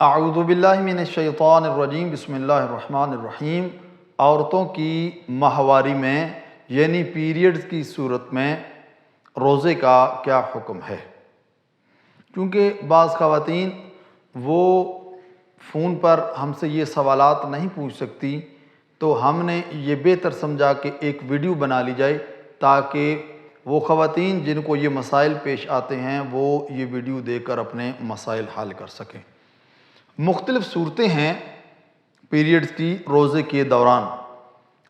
اعوذ باللہ من الشیطان الرجیم، بسم اللہ الرحمن الرحیم۔ عورتوں کی ماہواری میں یعنی پیریڈز کی صورت میں روزے کا کیا حکم ہے؟ کیونکہ بعض خواتین وہ فون پر ہم سے یہ سوالات نہیں پوچھ سکتی، تو ہم نے یہ بہتر سمجھا کہ ایک ویڈیو بنا لی جائے تاکہ وہ خواتین جن کو یہ مسائل پیش آتے ہیں وہ یہ ویڈیو دیکھ کر اپنے مسائل حل کر سکیں۔ مختلف صورتیں ہیں پیریڈز کی روزے کے دوران۔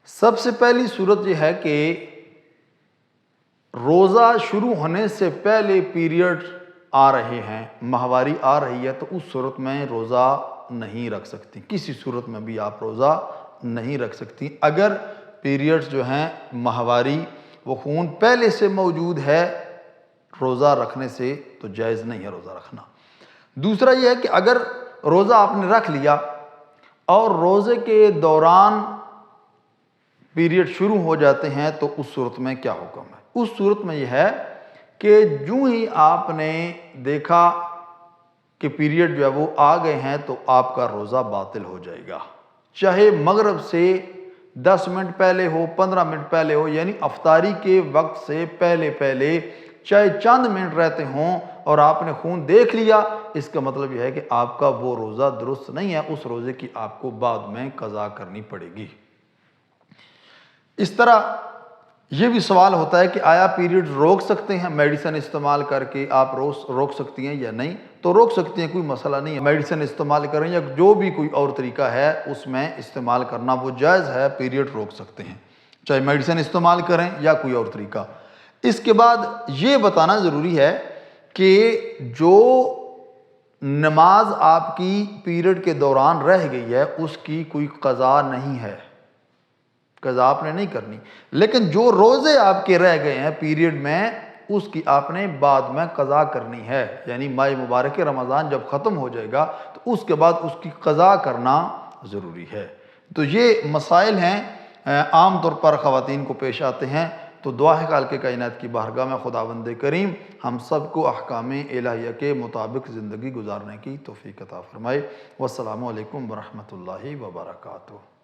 سب سے پہلی صورت یہ ہے کہ روزہ شروع ہونے سے پہلے پیریڈ آ رہے ہیں، ماہواری آ رہی ہے، تو اس صورت میں روزہ نہیں رکھ سکتی، کسی صورت میں بھی آپ روزہ نہیں رکھ سکتی۔ اگر پیریڈز جو ہیں ماہواری وہ خون پہلے سے موجود ہے، روزہ رکھنے سے تو جائز نہیں ہے روزہ رکھنا۔ دوسرا یہ ہے کہ اگر روزہ آپ نے رکھ لیا اور روزے کے دوران پیریڈ شروع ہو جاتے ہیں تو اس صورت میں کیا حکم ہے؟ اس صورت میں یہ ہے کہ جو ہی آپ نے دیکھا کہ پیریڈ جو ہے وہ آ گئے ہیں تو آپ کا روزہ باطل ہو جائے گا، چاہے مغرب سے 10 منٹ پہلے ہو، 15 منٹ پہلے ہو، یعنی افطاری کے وقت سے پہلے چاہے چند منٹ رہتے ہوں اور آپ نے خون دیکھ لیا، اس کا مطلب یہ ہے کہ آپ کا وہ روزہ درست نہیں ہے، اس روزے کی آپ کو بعد میں قضا کرنی پڑے گی۔ اس طرح یہ بھی سوال ہوتا ہے کہ آیا پیریڈ روک سکتے ہیں میڈیسن استعمال کر کے؟ آپ روک سکتی ہیں یا نہیں؟ تو روک سکتی ہیں، کوئی مسئلہ نہیں ہے، میڈیسن استعمال کریں یا جو بھی کوئی اور طریقہ ہے اس میں استعمال کرنا وہ جائز ہے، پیریڈ روک سکتے ہیں، چاہے میڈیسن استعمال کریں یا کوئی اور طریقہ۔ اس کے بعد یہ بتانا ضروری ہے کہ جو نماز آپ کی پیریڈ کے دوران رہ گئی ہے اس کی کوئی قضا نہیں ہے، قضا آپ نے نہیں کرنی، لیکن جو روزے آپ کے رہ گئے ہیں پیریڈ میں اس کی آپ نے بعد میں قضا کرنی ہے، یعنی ماہ مبارک رمضان جب ختم ہو جائے گا تو اس کے بعد اس کی قضا کرنا ضروری ہے۔ تو یہ مسائل ہیں عام طور پر خواتین کو پیش آتے ہیں، تو دعا ہے خالق کائنات کی بارگاہ میں خداوند کریم ہم سب کو احکام الہیہ کے مطابق زندگی گزارنے کی توفیق عطا فرمائے۔ والسلام علیکم ورحمۃ اللہ وبرکاتہ۔